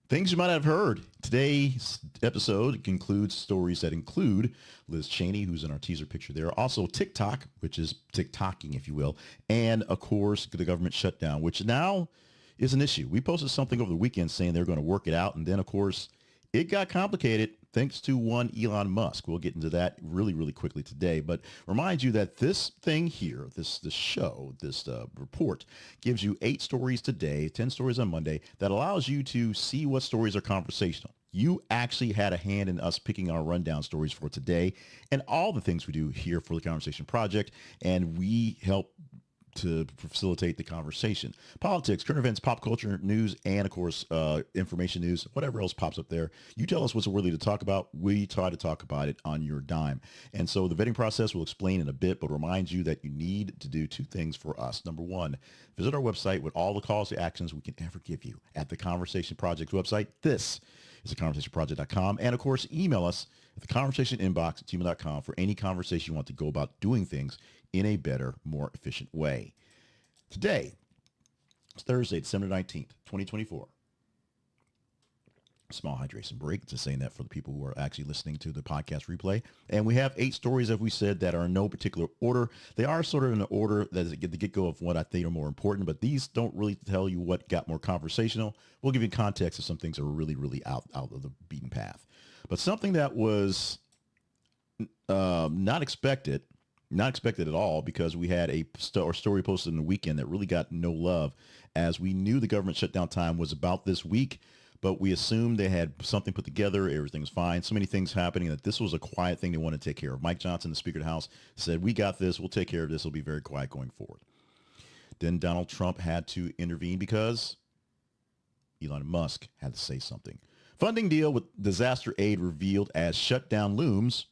Things you might have heard. Today's episode concludes stories that include Liz Cheney, who's in our teaser picture there. Also TikTok, which is TikToking, if you will. And, of course, the government shutdown, which now is an issue. We posted something over the weekend saying they're going to work it out. And then, of course, it got complicated thanks to one Elon Musk. We'll get into that really, really quickly today. But remind you that this thing here, this show, this report gives you 8 stories today, 10 stories on Monday, that allows you to see what stories are conversational. You actually had a hand in us picking our rundown stories for today and all the things we do here for the Conversation Project. And we help to facilitate the conversation. Politics, current events, pop culture, news, and of course, information news, whatever else pops up there. You tell us what's worthy to talk about. We try to talk about it on your dime. And so the vetting process we'll explain in a bit, but remind you that you need to do 2 things for us. Number 1, visit our website with all the calls to actions we can ever give you at the Conversation Project website. This is theconversationproject.com. And of course, email us at theconversationinbox@gmail.com for any conversation you want to go about doing things in a better, more efficient way. Today, it's Thursday, December 19th, 2024. Small hydration break, just saying that for the people who are actually listening to the podcast replay. And we have 8 stories, as we said, that are in no particular order. They are sort of in the order that is the get-go of what I think are more important, but these don't really tell you what got more conversational. We'll give you context if some things are really, really out of the beaten path. But something that was not expected at all, because we had a story posted in the weekend that really got no love, as we knew the government shutdown time was about this week, but we assumed they had something put together. Everything was fine. So many things happening that this was a quiet thing they wanted to take care of. Mike Johnson, the Speaker of the House, said, "We got this. We'll take care of this. It'll be very quiet going forward." Then Donald Trump had to intervene because Elon Musk had to say something. Funding deal with disaster aid revealed as shutdown looms,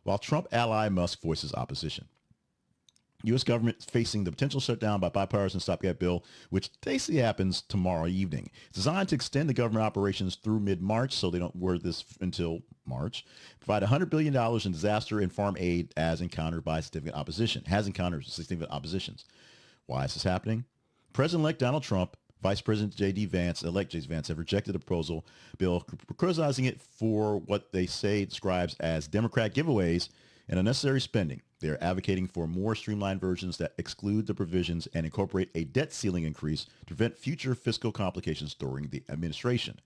while Trump ally Musk voices opposition. U.S. government facing the potential shutdown by bipartisan stopgap bill, which basically happens tomorrow evening. It's designed to extend the government operations through mid-March, so they don't word this until March. Provide $100 billion in disaster and farm aid has encountered significant oppositions. Why is this happening? President-elect Donald Trump, Vice President J.D. Vance, elect J.D. Vance, have rejected the proposal bill, criticizing it for what they say describes as Democrat giveaways and unnecessary spending. They are advocating for more streamlined versions that exclude the provisions and incorporate a debt ceiling increase to prevent future fiscal complications during the administration.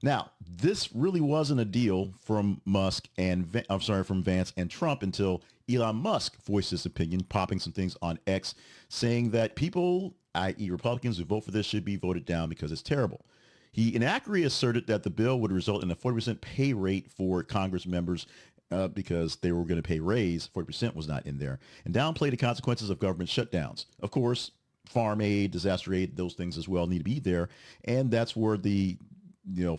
Now, this really wasn't a deal from from Vance and Trump until Elon Musk voiced his opinion, popping some things on X, saying that people, i.e. Republicans, who vote for this should be voted down because it's terrible. He inaccurately asserted that the bill would result in a 40% pay rate for Congress members because they were going to pay raise. 40% was not in there, and downplay the consequences of government shutdowns. Of course, farm aid, disaster aid, those things as well need to be there, and that's where the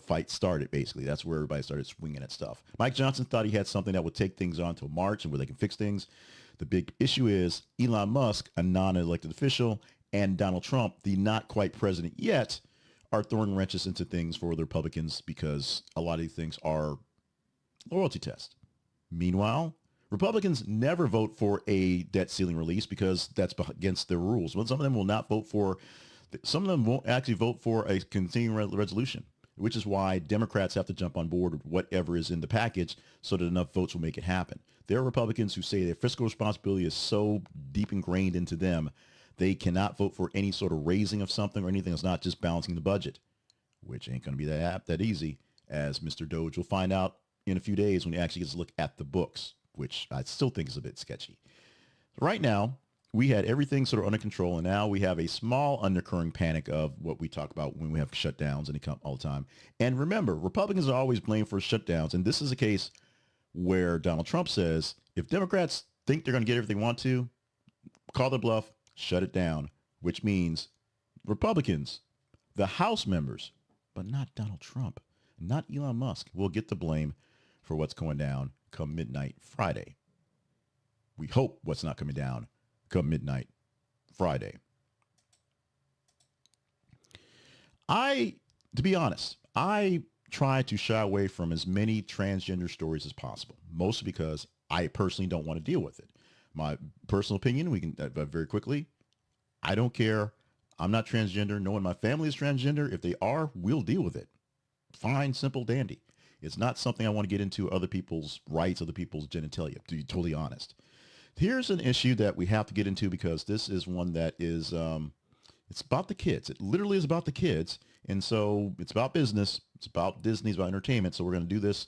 fight started, basically. That's where everybody started swinging at stuff. Mike Johnson thought he had something that would take things on until March and where they can fix things. The big issue is Elon Musk, a non-elected official, and Donald Trump, the not quite president yet, are throwing wrenches into things for the Republicans because a lot of these things are loyalty tests. Meanwhile, Republicans never vote for a debt ceiling release because that's against their rules. Well, some of them will not vote for, some of them won't actually vote for a continuing resolution, which is why Democrats have to jump on board with whatever is in the package so that enough votes will make it happen. There are Republicans who say their fiscal responsibility is so deep ingrained into them, they cannot vote for any sort of raising of something or anything that's not just balancing the budget, which ain't going to be that easy, as Mr. Doge will find out in a few days when he actually gets to look at the books, which I still think is a bit sketchy. Right now, we had everything sort of under control, and now we have a small undercurrent panic of what we talk about when we have shutdowns, and they come all the time. And remember, Republicans are always blamed for shutdowns, and this is a case where Donald Trump says, if Democrats think they're going to get everything they want to, call their bluff, shut it down, which means Republicans, the House members, but not Donald Trump, not Elon Musk, will get the blame for what's going down come midnight Friday. We hope what's not coming down come midnight Friday. To be honest, I try to shy away from as many transgender stories as possible, mostly because I personally don't want to deal with it. My personal opinion, we can very quickly, I don't care. I'm not transgender. No one in my family is transgender. If they are, we'll deal with it. Fine, simple, dandy. It's not something I want to get into other people's rights, other people's genitalia, to be totally honest. Here's an issue that we have to get into because this is one that is, it's about the kids. It literally is about the kids. And so it's about business. It's about Disney. It's about entertainment. So we're going to do this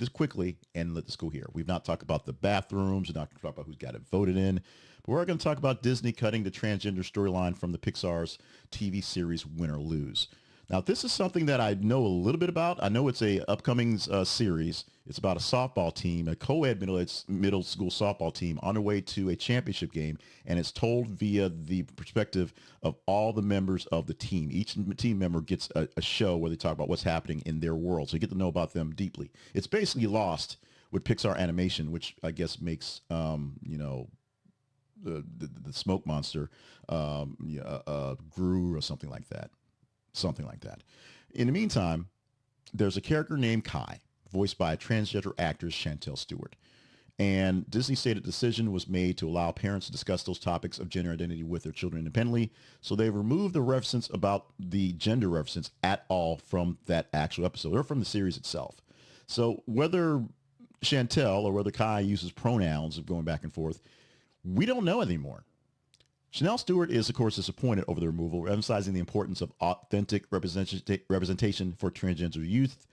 quickly and let this go here. We've not talked about the bathrooms. We're not talked about who's got it voted in. But we're going to talk about Disney cutting the transgender storyline from the Pixar's TV series Win or Lose. Now, this is something that I know a little bit about. I know it's a upcoming series. It's about a softball team, a co-ed middle school softball team on their way to a championship game, and it's told via the perspective of all the members of the team. Each team member gets a show where they talk about what's happening in their world, so you get to know about them deeply. It's basically Lost with Pixar animation, which I guess makes, the smoke monster Gru or something like that. Something like that. In the meantime, there's a character named Kai, voiced by transgender actress Chantel Stewart. And Disney stated the decision was made to allow parents to discuss those topics of gender identity with their children independently. So they removed the reference about the gender reference at all from that actual episode or from the series itself. So whether Chantel or whether Kai uses pronouns of going back and forth, we don't know anymore. Chanel Stewart is, of course, disappointed over the removal, emphasizing the importance of authentic representation for transgender youth.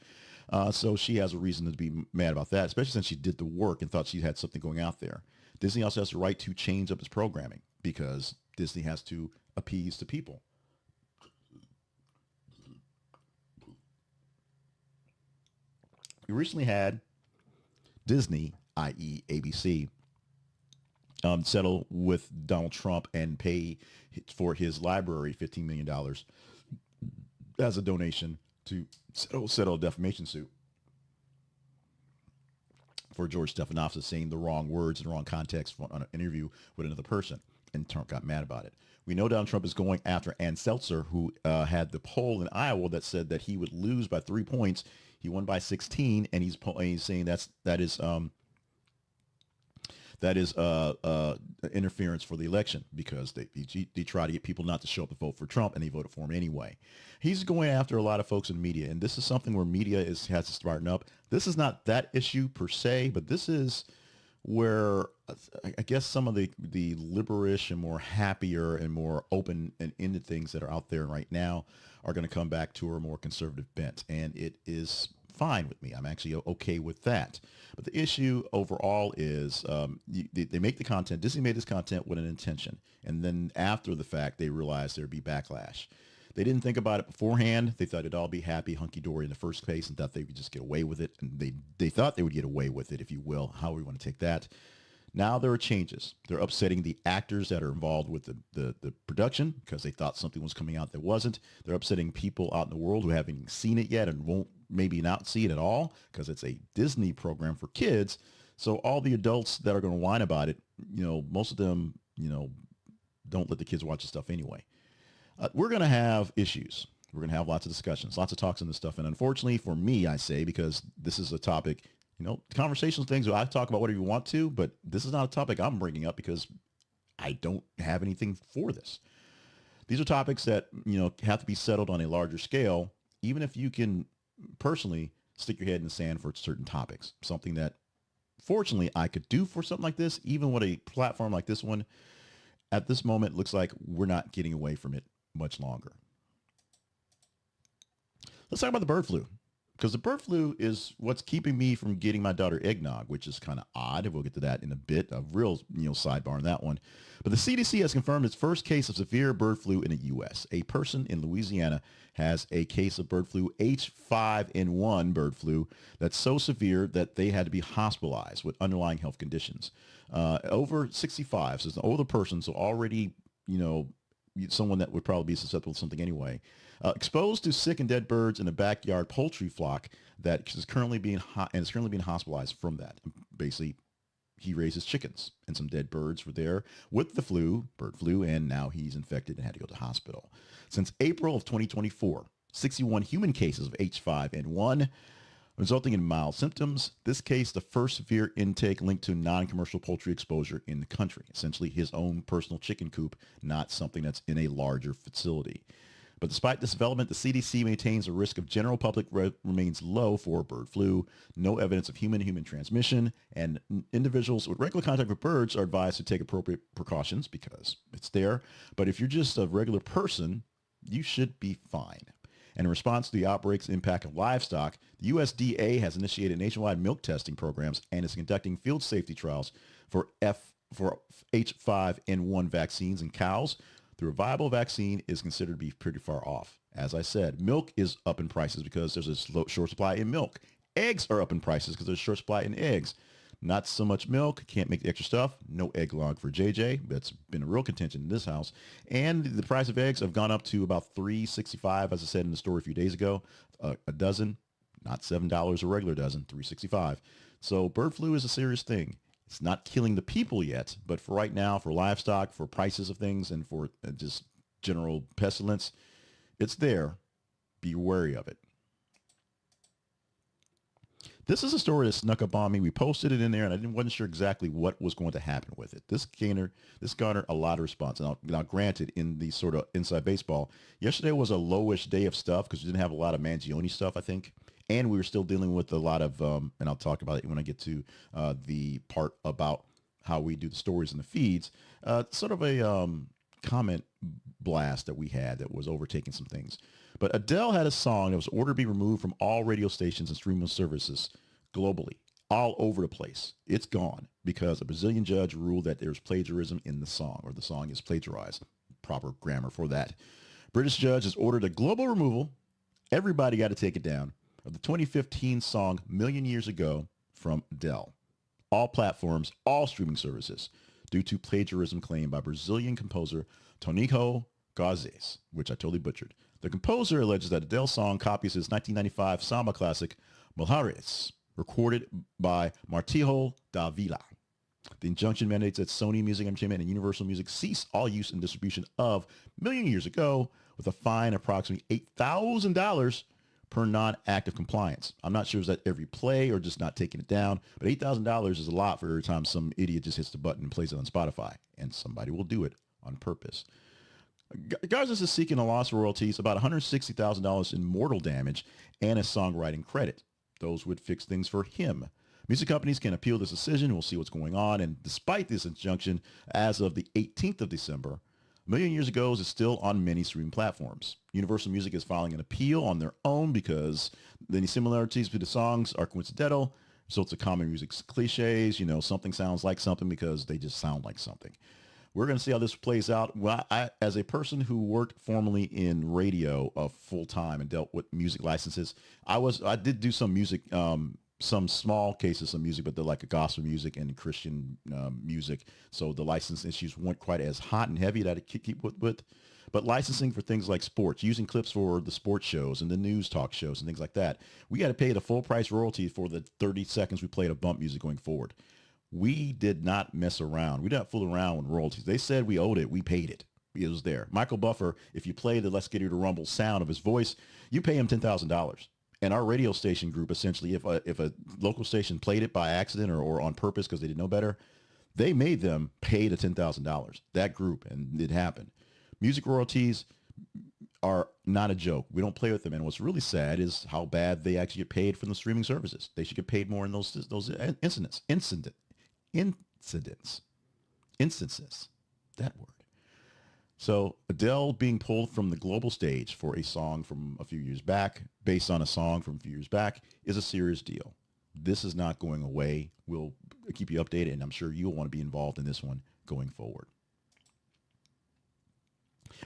So she has a reason to be mad about that, especially since she did the work and thought she had something going out there. Disney also has the right to change up its programming because Disney has to appease the people. We recently had Disney, i.e. ABC, settle with Donald Trump and pay for his library $15 million as a donation to settle a defamation suit for George Stephanopoulos saying the wrong words in the wrong context on an interview with another person, and Trump got mad about it. We know Donald Trump is going after Ann Seltzer, who had the poll in Iowa that said that he would lose by 3 points. He won by 16, and he's saying that is interference for the election because they try to get people not to show up to vote for Trump, and they voted for him anyway. He's going after a lot of folks in the media, and this is something where media has to smarten up. This is not that issue per se, but this is where I guess some of the liberish and more happier and more open and ended things that are out there right now are going to come back to a more conservative bent, and it is fine with me. I'm actually okay with that. But the issue overall is they make the content. Disney made this content with an intention. And then after the fact, they realized there'd be backlash. They didn't think about it beforehand. They thought it'd all be happy, hunky-dory in the first place and thought they would just get away with it. And they thought they would get away with it, if you will, however you want to take that. Now there are changes. They're upsetting the actors that are involved with the production because they thought something was coming out that wasn't. They're upsetting people out in the world who haven't even seen it yet and won't maybe not see it at all because it's a Disney program for kids. So all the adults that are going to whine about it, most of them, don't let the kids watch the stuff anyway. We're going to have issues. We're going to have lots of discussions, lots of talks on this stuff. And unfortunately for me, I say, because this is a topic, conversational things, I talk about whatever you want to, but this is not a topic I'm bringing up because I don't have anything for this. These are topics that, have to be settled on a larger scale, even if you can personally stick your head in the sand for certain topics. Something that, fortunately, I could do for something like this, even with a platform like this one. At this moment, looks like we're not getting away from it much longer. Let's talk about the bird flu. Because the bird flu is what's keeping me from getting my daughter eggnog, which is kind of odd. We'll get to that in a bit, a real sidebar on that one. But the CDC has confirmed its first case of severe bird flu in the U.S. A person in Louisiana has a case of bird flu, H5N1 bird flu, that's so severe that they had to be hospitalized with underlying health conditions. Over 65, so it's an older person, so already, someone that would probably be susceptible to something anyway. Exposed to sick and dead birds in a backyard poultry flock that is currently being hospitalized from that. Basically, he raises chickens, and some dead birds were there with the bird flu, and now he's infected and had to go to the hospital. Since April of 2024, 61 human cases of H5N1 resulting in mild symptoms. This case, the first severe intake linked to non-commercial poultry exposure in the country. Essentially his own personal chicken coop, not something that's in a larger facility. But despite this development, the CDC maintains the risk of general public remains low for bird flu. No evidence of human-to-human transmission, and individuals with regular contact with birds are advised to take appropriate precautions because it's there. But if you're just a regular person, you should be fine. And in response to the outbreak's impact of livestock, the USDA has initiated nationwide milk testing programs and is conducting field safety trials for H5N1 vaccines in cows. The viable vaccine is considered to be pretty far off. As I said, milk is up in prices because there's a short supply in milk. Eggs are up in prices because there's a short supply in eggs. Not so much milk, can't make the extra stuff. No egg log for JJ. That's been a real contention in this house. And the price of eggs have gone up to about $3.65, as I said in the story a few days ago. A dozen, not $7 a regular dozen, $3.65. So bird flu is a serious thing. It's not killing the people yet, but for right now, for livestock, for prices of things, and for just general pestilence, it's there. Be wary of it. This is a story that snuck up on me. We posted it in there, and I wasn't sure exactly what was going to happen with it. This garnered a lot of response. Now, granted, in the sort of inside baseball, yesterday was a lowish day of stuff because we didn't have a lot of Mangione stuff, I think. And we were still dealing with a lot of, and I'll talk about it when I get to the part about how we do the stories in the feeds, sort of a comment blast that we had that was overtaking some things. But Adele had a song that was ordered to be removed from all radio stations and streaming services globally, all over the place. It's gone because a Brazilian judge ruled that there's plagiarism in the song, or the song is plagiarized. Proper grammar for that. British judge has ordered a global removal. Everybody got to take it down. Of the 2015 song Million Years Ago from Adele. All platforms, all streaming services, due to plagiarism claimed by Brazilian composer Tonico Gazes, which I totally butchered. The composer alleges that Adele's song copies his 1995 samba classic Mulheres, recorded by Martijo da Vila. The injunction mandates that Sony Music Entertainment and Universal Music cease all use and distribution of Million Years Ago with a fine of approximately $8,000 per non-active compliance. I'm not sure is that every play or just not taking it down, but $8,000 is a lot for every time some idiot just hits the button and plays it on Spotify, and somebody will do it on purpose. Garza is seeking a loss of royalties, about $160,000 in mortal damage, and a songwriting credit. Those would fix things for him. Music companies can appeal this decision. We'll see what's going on. And despite this injunction, as of the 18th of December, Million Years Ago is still on many streaming platforms. Universal Music is filing an appeal on their own because any similarities to the songs are coincidental. So it's a common music cliches. You know, something sounds like something because they just sound like something. We're going to see how this plays out. Well, I, as a person who worked formerly in radio full time and dealt with music licenses, I did do some music, some small cases of music, but they're like a gospel music and Christian music. So the license issues weren't quite as hot and heavy that I could keep with. But licensing for things like sports, using clips for the sports shows and the news talk shows and things like that, we got to pay the full price royalty for the 30 seconds we played of bump music going forward. We did not mess around. We did not fool around with royalties. They said we owed it. We paid it. It was there. Michael Buffer, if you play the Let's Get You to Rumble sound of his voice, you pay him $10,000. And our radio station group, essentially, if a local station played it by accident or on purpose because they didn't know better, they made them pay the $10,000, that group, and it happened. Music royalties are not a joke. We don't play with them. And what's really sad is how bad they actually get paid from the streaming services. They should get paid more in those instances, that word. So Adele being pulled from the global stage for a song from a few years back, based on a song from a few years back, is a serious deal. This is not going away. We'll keep you updated, and I'm sure you'll want to be involved in this one going forward.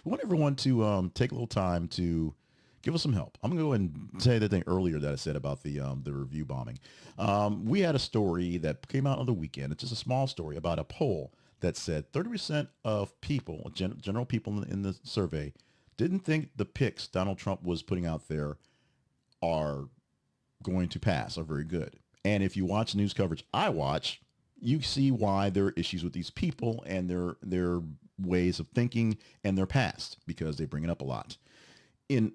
We want everyone to take a little time to give us some help. I'm going to go and say the thing earlier that I said about the review bombing. We had a story that came out on the weekend. It's just a small story about a poll that said 30% of people, general people in the survey, didn't think the picks Donald Trump was putting out there are going to pass, are very good. And if you watch news coverage I watch, you see why there are issues with these people and their ways of thinking and their past, because they bring it up a lot. In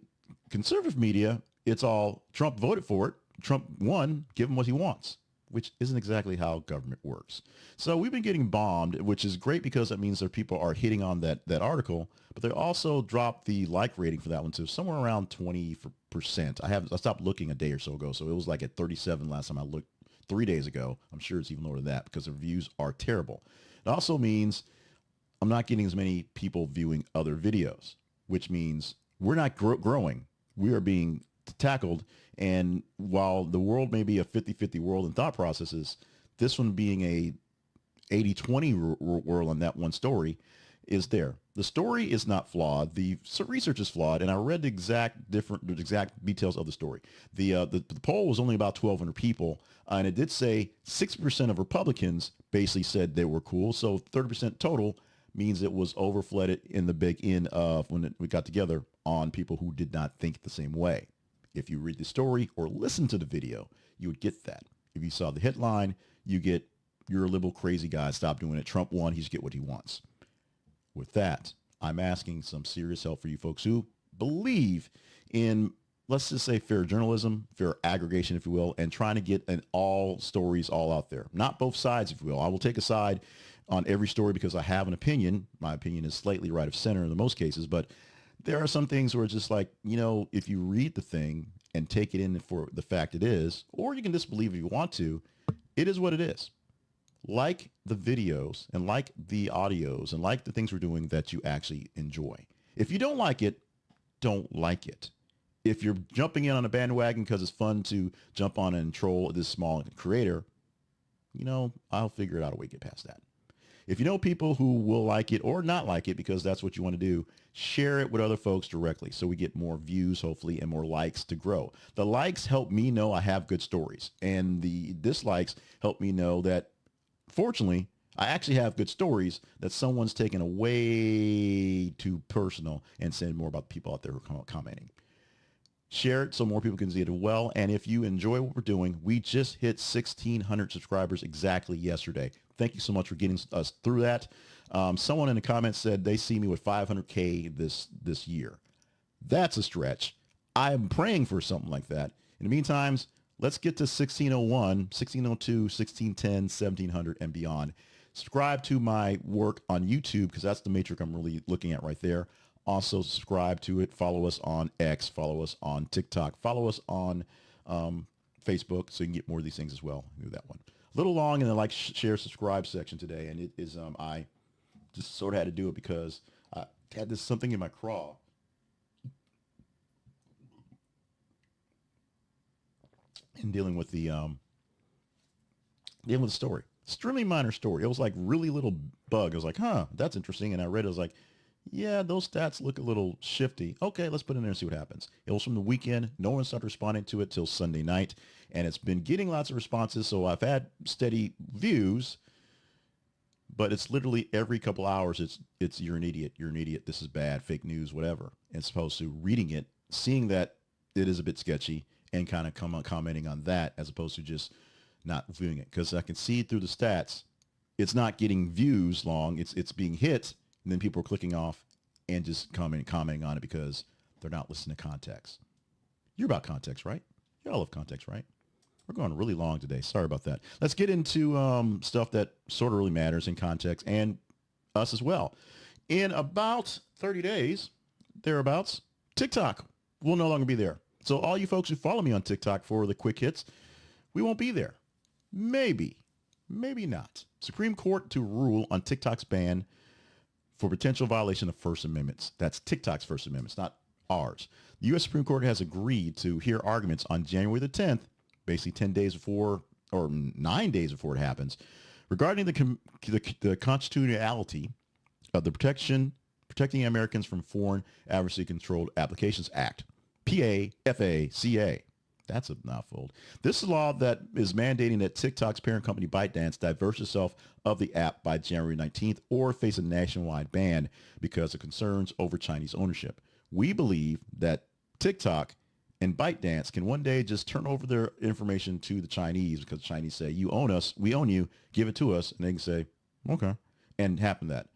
conservative media, it's all Trump voted for it, Trump won, give him what he wants, which isn't exactly how government works. So we've been getting bombed, which is great because that means that people are hitting on that article, but they also dropped the like rating for that one to somewhere around 20%. I stopped looking a day or so ago, so it was like at 37 last time I looked 3 days ago. I'm sure it's even lower than that because the reviews are terrible. It also means I'm not getting as many people viewing other videos, which means we're not growing. We are being tackled. And while the world may be a 50-50 world in thought processes, this one being a 80-20 world on that one story is there. The story is not flawed. The research is flawed, and I read the exact details of the story. The poll was only about 1,200 people, and it did say 60% of Republicans basically said they were cool. So 30% total means it was overflooded in the big end of when we got together on people who did not think the same way. If you read the story or listen to the video, you would get that. If you saw the headline, you get, you're a liberal crazy guy, stop doing it. Trump won, he's get what he wants. With that, I'm asking some serious help for you folks who believe in, let's just say, fair journalism, fair aggregation, if you will, and trying to get an all stories all out there. Not both sides, if you will. I will take a side on every story because I have an opinion. My opinion is slightly right of center in most cases, but there are some things where it's just like, you know, if you read the thing and take it in for the fact it is, or you can disbelieve if you want to, it is what it is. Like the videos and like the audios and like the things we're doing that you actually enjoy. If you don't like it, don't like it. If you're jumping in on a bandwagon because it's fun to jump on and troll this small creator, you know, I'll figure it out a way to get past that. If you know people who will like it or not like it because that's what you want to do, share it with other folks directly so we get more views, hopefully, and more likes to grow. The likes help me know I have good stories, and the dislikes help me know that, fortunately, I actually have good stories that someone's taken away too personal and saying more about the people out there who are commenting. Share it so more people can see it well. And if you enjoy what we're doing, we just hit 1,600 subscribers exactly yesterday. Thank you so much for getting us through that. Someone in the comments said they see me with 500K this year. That's a stretch. I'm praying for something like that. In the meantime, let's get to 1601, 1602, 1610, 1700, and beyond. Subscribe to my work on YouTube because that's the matrix I'm really looking at right there. Also subscribe to it. Follow us on X. Follow us on TikTok. Follow us on Facebook so you can get more of these things as well. Do that one. A little long in the like, share, subscribe section today, and it is I just sort of had to do it because I had this something in my craw. In dealing with the story. Extremely minor story. It was like really little bug. I was like, huh, that's interesting. And I read it, I was like, yeah, those stats look a little shifty. Okay, let's put it in there and see what happens. It was from the weekend. No one started responding to it till Sunday night. And it's been getting lots of responses. So I've had steady views, but it's literally every couple hours. It's you're an idiot. You're an idiot. This is bad. Fake news, whatever. As opposed to reading it, seeing that it is a bit sketchy and kind of commenting on that as opposed to just not viewing it. Because I can see through the stats, it's not getting views long. It's being hit. And then people are clicking off and just commenting on it because they're not listening to context. You're about context, right? Y'all love context, right? We're going really long today. Sorry about that. Let's get into stuff that sort of really matters in context and us as well. In about 30 days, thereabouts, TikTok will no longer be there. So all you folks who follow me on TikTok for the quick hits, we won't be there. Maybe not. Supreme Court to rule on TikTok's ban for potential violation of First Amendments. That's TikTok's First Amendments, not ours. The U.S. Supreme Court has agreed to hear arguments on January the 10th, basically 10 days before or 9 days before it happens, regarding the constitutionality of the Protecting Americans from Foreign Adversary Controlled Applications Act, PAFACA. That's a mouthful. This is a law that is mandating that TikTok's parent company ByteDance divest itself of the app by January 19th or face a nationwide ban because of concerns over Chinese ownership. We believe that TikTok and ByteDance can one day just turn over their information to the Chinese because the Chinese say, you own us, we own you, give it to us. And they can say, okay, and happen that.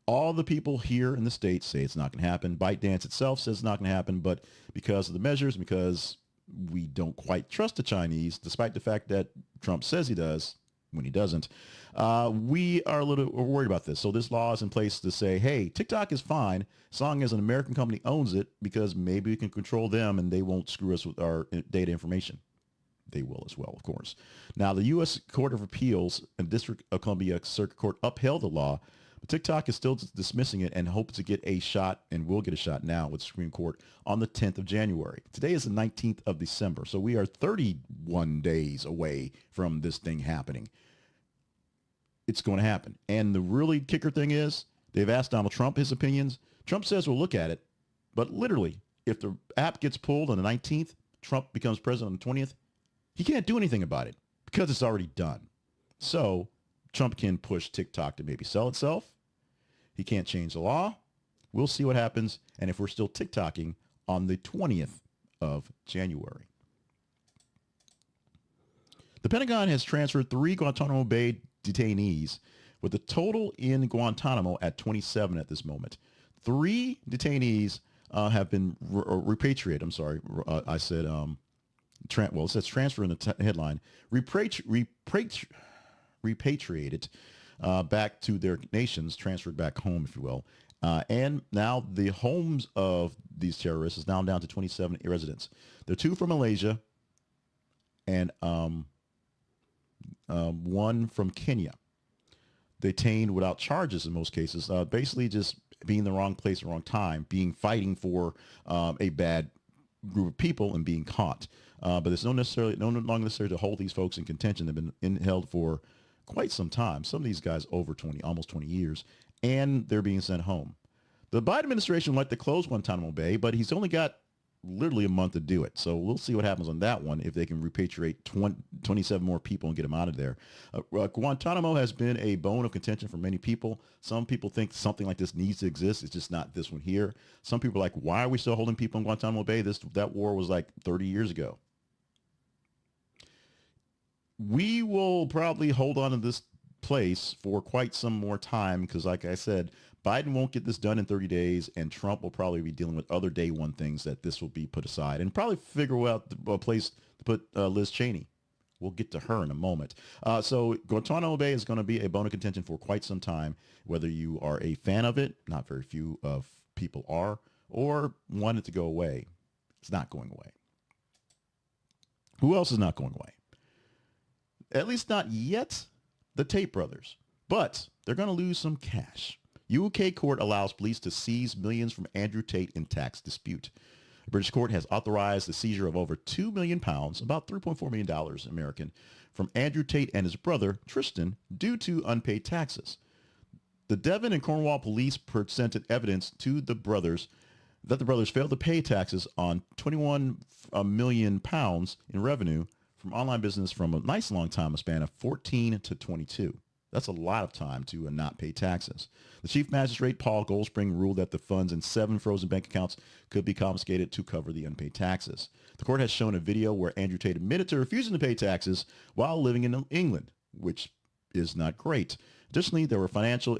All the people here in the States say it's not going to happen. ByteDance itself says it's not going to happen, but because of the measures, because we don't quite trust the Chinese, despite the fact that Trump says he does when he doesn't. We are a little worried about this. So this law is in place to say, hey, TikTok is fine as long as an American company owns it, because maybe we can control them and they won't screw us with our data information. They will as well, of course. Now, the U.S. Court of Appeals and District of Columbia Circuit Court upheld the law, but TikTok is still dismissing it and hopes to get a shot, and will get a shot now with the Supreme Court on the 10th of January. Today is the 19th of December, so we are 31 days away from this thing happening. It's going to happen. And the really kicker thing is, they've asked Donald Trump his opinions. Trump says we'll look at it, but literally, if the app gets pulled on the 19th, Trump becomes president on the 20th, he can't do anything about it because it's already done. So Trump can push TikTok to maybe sell itself. He can't change the law. We'll see what happens, and if we're still TikToking on the 20th of January. The Pentagon has transferred 3 Guantanamo Bay detainees, with the total in Guantanamo at 27 at this moment. 3 detainees have been repatriated. I'm sorry, I said, well, it says transfer in the headline. Repatriated back to their nations, transferred back home, if you will. And now the homes of these terrorists is now down to 27 residents. There are 2 from Malaysia and 1 from Kenya. Detained without charges in most cases, basically just being in the wrong place, the wrong time, fighting for a bad group of people and being caught. But there's no longer necessary to hold these folks in contention. They've been held for quite some time. Some of these guys over 20, almost 20 years, and they're being sent home. The Biden administration would like to close Guantanamo Bay, but he's only got literally a month to do it. So we'll see what happens on that one, if they can repatriate 27 more people and get them out of there. Guantanamo has been a bone of contention for many people. Some people think something like this needs to exist. It's just not this one here. Some people are like, why are we still holding people in Guantanamo Bay? That war was like 30 years ago. We will probably hold on to this place for quite some more time because, like I said, Biden won't get this done in 30 days, and Trump will probably be dealing with other day one things that this will be put aside, and probably figure out a place to put Liz Cheney. We'll get to her in a moment. So Guantanamo Bay is going to be a bone of contention for quite some time, whether you are a fan of it, not very few of people are, or want it to go away. It's not going away. Who else is not going away? At least not yet. The Tate brothers. But they're going to lose some cash. UK court allows police to seize millions from Andrew Tate in tax dispute. A British court has authorized the seizure of over £2 million, about $3.4 million American, from Andrew Tate and his brother, Tristan, due to unpaid taxes. The Devon and Cornwall police presented evidence to the brothers that the brothers failed to pay taxes on £21 million in revenue from online business from a nice long time, a span of 14 to 22. That's a lot of time to not pay taxes. The Chief Magistrate, Paul Goldspring, ruled that the funds in 7 frozen bank accounts could be confiscated to cover the unpaid taxes. The court has shown a video where Andrew Tate admitted to refusing to pay taxes while living in England, which is not great. Additionally, there were financial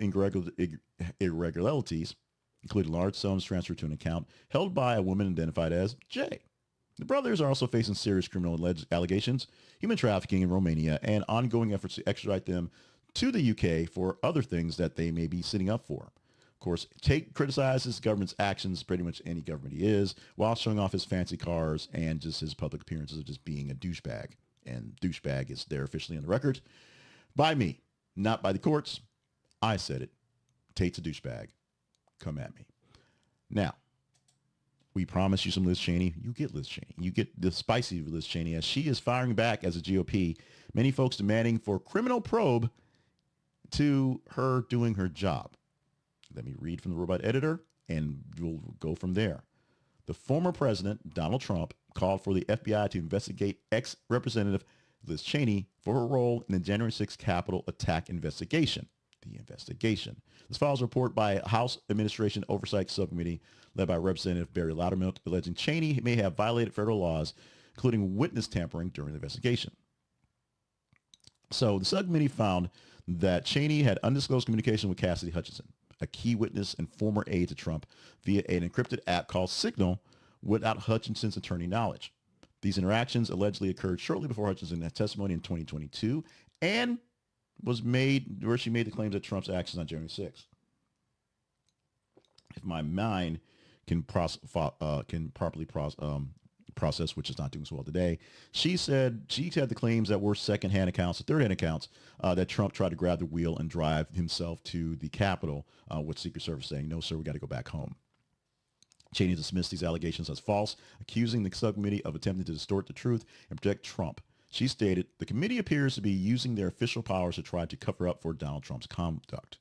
irregularities, including large sums transferred to an account held by a woman identified as Jay. The brothers are also facing serious criminal allegations, human trafficking in Romania, and ongoing efforts to extradite them to the UK for other things that they may be sitting up for. Of course, Tate criticizes the government's actions, pretty much any government he is, while showing off his fancy cars and just his public appearances of just being a douchebag. And douchebag is there officially on the record by me, not by the courts. I said it. Tate's a douchebag. Come at me. Now, we promise you some Liz Cheney. You get Liz Cheney. You get the spicy Liz Cheney as she is firing back as a GOP. Many folks demanding for criminal probe to her doing her job. Let me read from the robot editor and we'll go from there. The former president, Donald Trump, called for the FBI to investigate ex-representative Liz Cheney for her role in the January 6th Capitol attack investigation. The investigation. This follows a report by House Administration Oversight Subcommittee led by Representative Barry Loudermilk alleging Cheney may have violated federal laws, including witness tampering during the investigation. So the subcommittee found that Cheney had undisclosed communication with Cassidy Hutchinson, a key witness and former aide to Trump, via an encrypted app called Signal without Hutchinson's attorney knowledge. These interactions allegedly occurred shortly before Hutchinson's testimony in 2022 and was made where she made the claims that Trump's actions on January 6th. If my mind can properly process, which is not doing so well today, she said she had the claims that were secondhand accounts, third-hand accounts, that Trump tried to grab the wheel and drive himself to the Capitol, with Secret Service saying, "No, sir, we got to go back home." Cheney dismissed these allegations as false, accusing the subcommittee of attempting to distort the truth and protect Trump. She stated, "The committee appears to be using their official powers to try to cover up for Donald Trump's conduct."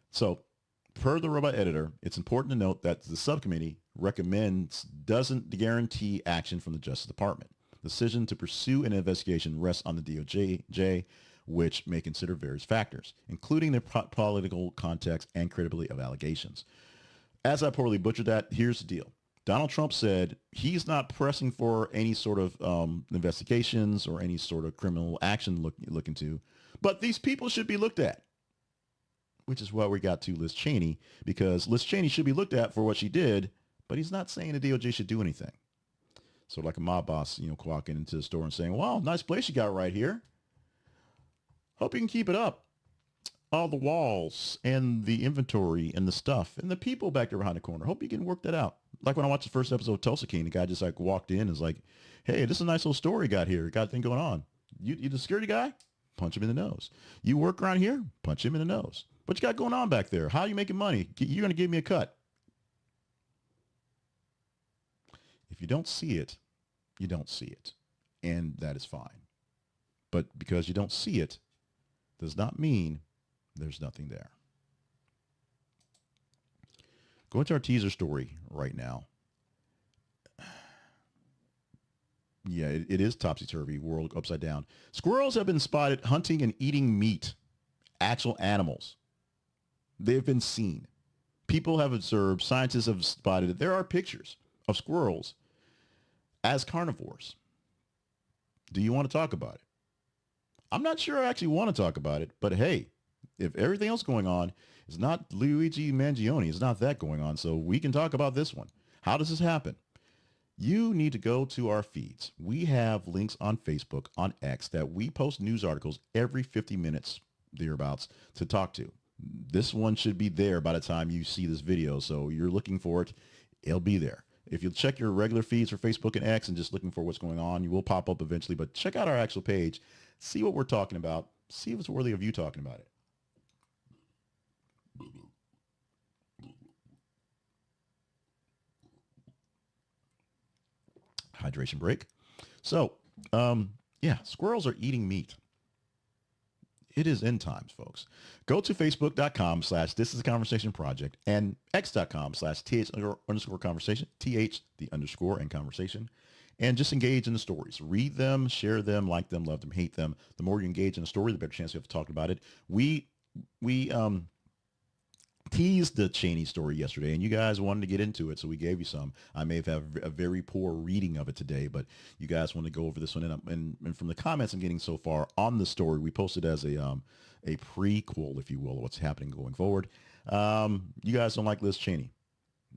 So, per the robot editor, it's important to note that the subcommittee doesn't guarantee action from the Justice Department. The decision to pursue an investigation rests on the DOJ, which may consider various factors, including the political context and credibility of allegations. As I poorly butchered that, here's the deal. Donald Trump said he's not pressing for any sort of investigations or any sort of criminal action look into, but these people should be looked at, which is why we got to Liz Cheney, because Liz Cheney should be looked at for what she did, but he's not saying the DOJ should do anything. So like a mob boss, walking into the store and saying, "Wow, nice place you got right here. Hope you can keep it up. All the walls and the inventory and the stuff and the people back there behind the corner. Hope you can work that out." Like when I watched the first episode of Tulsa King, the guy just like walked in and was like, "Hey, this is a nice little store you got here. Got a thing going on. You the security guy? Punch him in the nose. You work around here? Punch him in the nose. What you got going on back there? How are you making money? You're going to give me a cut." If you don't see it, you don't see it. And that is fine. But because you don't see it does not mean there's nothing there. Go into our teaser story right now. Yeah, it is topsy-turvy, world upside down. Squirrels have been spotted hunting and eating meat, actual animals. They've been seen. People have observed, scientists have spotted it. There are pictures of squirrels as carnivores. Do you want to talk about it? I'm not sure I actually want to talk about it, but hey, if everything else going on is not Luigi Mangione, it's not that going on, so we can talk about this one. How does this happen? You need to go to our feeds. We have links on Facebook, on X, that we post news articles every 50 minutes, thereabouts, to talk to. This one should be there by the time you see this video, so you're looking for it, it'll be there. If you check your regular feeds for Facebook and X and just looking for what's going on, you will pop up eventually, but check out our actual page, see what we're talking about, see if it's worthy of you talking about it. Hydration break. So, yeah, squirrels are eating meat. It is end times, folks. Go to facebook.com/This Is a Conversation Project and x.com/th_conversation, th the underscore and conversation, and just engage in the stories. Read them, share them, like them, love them, hate them. The more you engage in a story, the better chance you have to talk about it. We teased the Cheney story yesterday, and you guys wanted to get into it, so we gave you some. I may have had a very poor reading of it today, but you guys want to go over this one, and from the comments I'm getting so far on the story, we posted as a prequel, if you will, of what's happening going forward. You guys don't like Liz Cheney,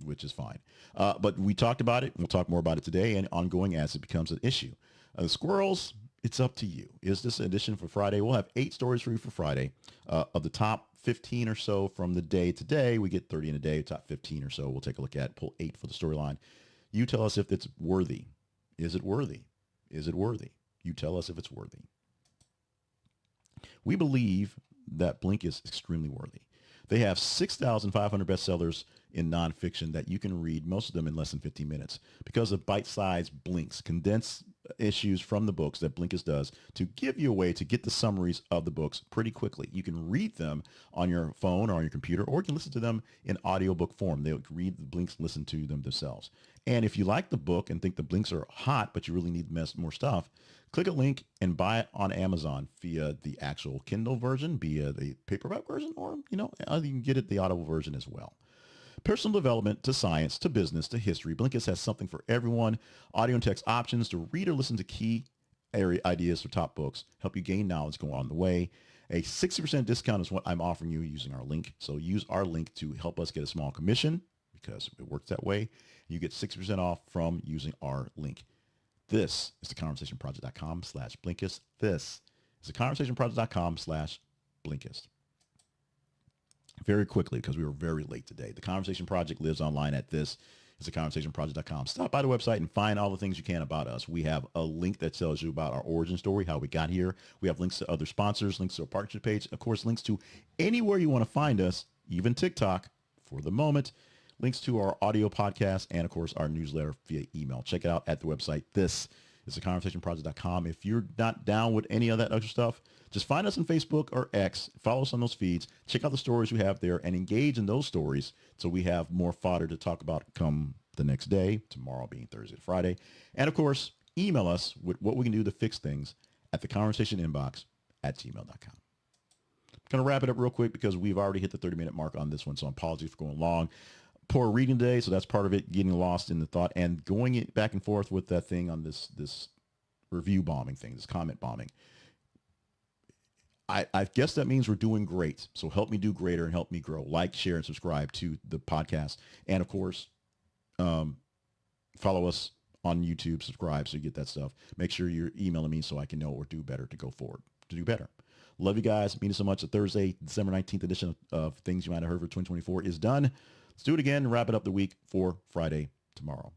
which is fine, but we talked about it. We'll talk more about it today and ongoing as it becomes an issue. The squirrels, it's up to you. Is this an edition for Friday? We'll have 8 stories for you for Friday. Of the top 15 or so from the day today, we get 30 in a day. Top 15 or so we'll take a look at, pull 8 for the storyline. You tell us if it's worthy. Is it worthy? Is it worthy? You tell us if it's worthy. We believe that Blink is extremely worthy. They have 6,500 bestsellers in nonfiction that you can read, most of them in less than 15 minutes, because of bite-sized blinks, condensed issues from the books that Blinkist does to give you a way to get the summaries of the books pretty quickly. You can read them on your phone or on your computer, or you can listen to them in audiobook form. They'll read the blinks, listen to them themselves. And if you like the book and think the blinks are hot, but you really need more stuff, click a link and buy it on Amazon via the actual Kindle version, via the paperback version, or, you can get it the audible version as well. Personal development to science to business to history, Blinkist has something for everyone. Audio and text options to read or listen to key area ideas for top books, help you gain knowledge go on the way. A 60% discount is what I'm offering you using our link. So use our link to help us get a small commission, because it works that way. You get 60% off from using our link. This is theconversationproject.com/Blinkist. This is theconversationproject.com/Blinkist. Very quickly, because we were very late today. The Conversation Project lives online at this. It's theconversationproject.com. Stop by the website and find all the things you can about us. We have a link that tells you about our origin story, how we got here. We have links to other sponsors, links to our partnership page, of course, links to anywhere you want to find us, even TikTok for the moment, links to our audio podcast, and of course, our newsletter via email. Check it out at the website. This is theconversationproject.com. If you're not down with any of that other stuff, just find us on Facebook or X, follow us on those feeds, check out the stories we have there, and engage in those stories so we have more fodder to talk about come the next day, tomorrow being Thursday to Friday. And of course, email us with what we can do to fix things at theconversationinbox@gmail.com. I'm going to wrap it up real quick because we've already hit the 30-minute mark on this one, so apologies for going long. Poor reading today, so that's part of it, getting lost in the thought and going back and forth with that thing on this review bombing thing, this comment bombing. I guess that means we're doing great. So help me do greater and help me grow. Like, share, and subscribe to the podcast. And of course, follow us on YouTube, subscribe so you get that stuff. Make sure you're emailing me so I can know or do better to go forward, to do better. Love you guys. Mean it so much. The Thursday, December 19th edition of Things You Might Have Heard for 2024 is done. Let's do it again and wrap it up the week for Friday tomorrow.